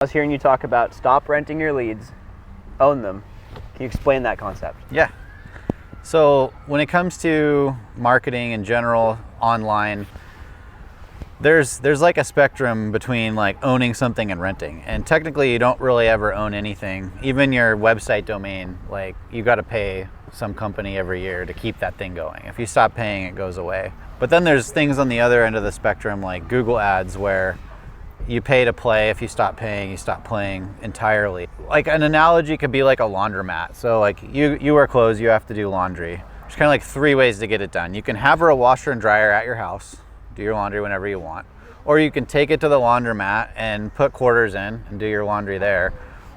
I was hearing you talk about stop renting your leads, own them. Can you explain that concept? Yeah. So when it comes to marketing in general, online, there's like a spectrum between like owning something and renting. And technically you don't really ever own anything. Even your website domain, like you got to pay some company every year to keep that thing going. If you stop paying, it goes away. But then there's things on the other end of the spectrum like Google ads where you pay to play. If you stop paying, you stop playing entirely. Like an analogy could be like a laundromat. So like you wear clothes, you have to do laundry. There's kind of like 3 ways to get it done. You can have a washer and dryer at your house, do your laundry whenever you want. Or you can take it to the laundromat and put quarters in and do your laundry there.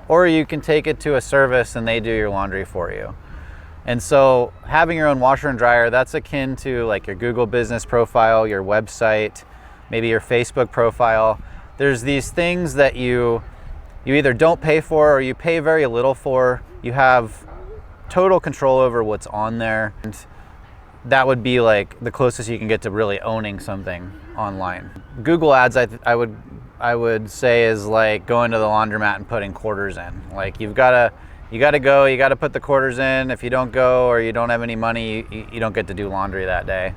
Or you can take it to a service and they do your laundry for you. And so having your own washer and dryer, that's akin to like your Google business profile, your website, maybe your Facebook profile. There's these things that you either don't pay for or you pay very little for. You have total control over what's on there. And that would be like the closest you can get to really owning something online. Google ads, I would say, is like going to the laundromat and putting quarters in. Like you gotta go, you gotta put the quarters in. If you don't go or you don't have any money, you don't get to do laundry that day.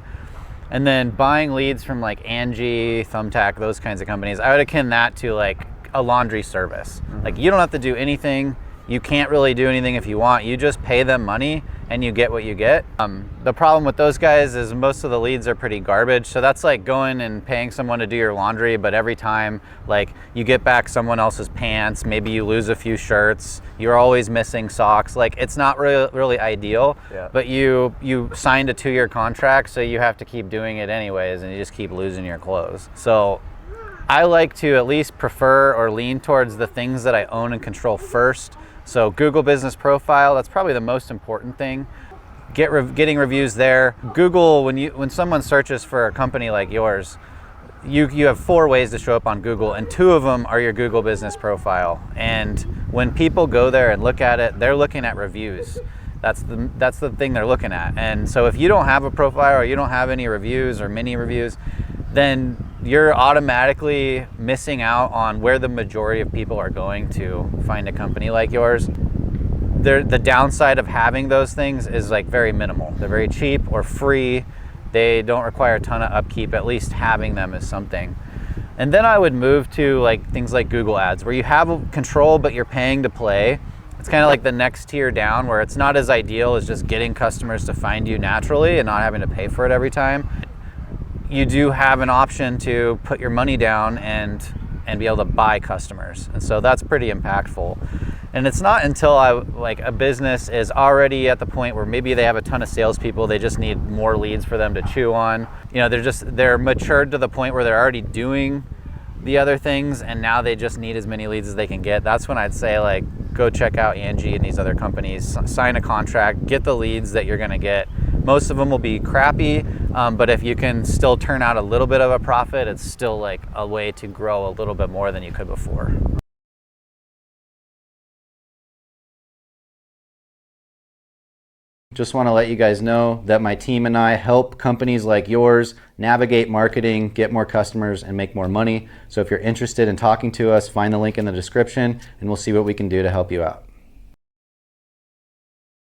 And then buying leads from like Angie, Thumbtack, those kinds of companies, I would akin that to like a laundry service. Like you don't have to do anything. You can't really do anything if you want. You just pay them money and you get what you get. The problem with those guys is most of the leads are pretty garbage. So that's like going and paying someone to do your laundry, but every time like you get back someone else's pants, maybe you lose a few shirts, you're always missing socks. Like it's not really ideal, but you signed a 2-year contract, so you have to keep doing it anyways, and you just keep losing your clothes. So I like to at least prefer or lean towards the things that I own and control first. So Google Business Profile, that's probably the most important thing. Getting reviews there. Google, when someone searches for a company like yours, you have 4 ways to show up on Google, and 2 of them are your Google Business Profile. And when people go there and look at it, they're looking at reviews. That's the thing they're looking at. And so if you don't have a profile or you don't have any reviews or mini reviews, then you're automatically missing out on where the majority of people are going to find a company like yours. The downside of having those things is like very minimal. They're very cheap or free. They don't require a ton of upkeep. At least having them is something. And then I would move to like things like Google ads where you have control but you're paying to play. It's kind of like the next tier down where it's not as ideal as just getting customers to find you naturally and not having to pay for it every time. You do have an option to put your money down and be able to buy customers. And so that's pretty impactful. And it's not until a business is already at the point where maybe they have a ton of salespeople, they just need more leads for them to chew on. You know, they're matured to the point where they're already doing the other things and now they just need as many leads as they can get. That's when I'd say like, go check out Angie and these other companies, sign a contract, get the leads that you're gonna get. Most of them will be crappy, but if you can still turn out a little bit of a profit, it's still like a way to grow a little bit more than you could before. Just want to let you guys know that my team and I help companies like yours navigate marketing, get more customers, and make more money. So if you're interested in talking to us, find the link in the description and we'll see what we can do to help you out.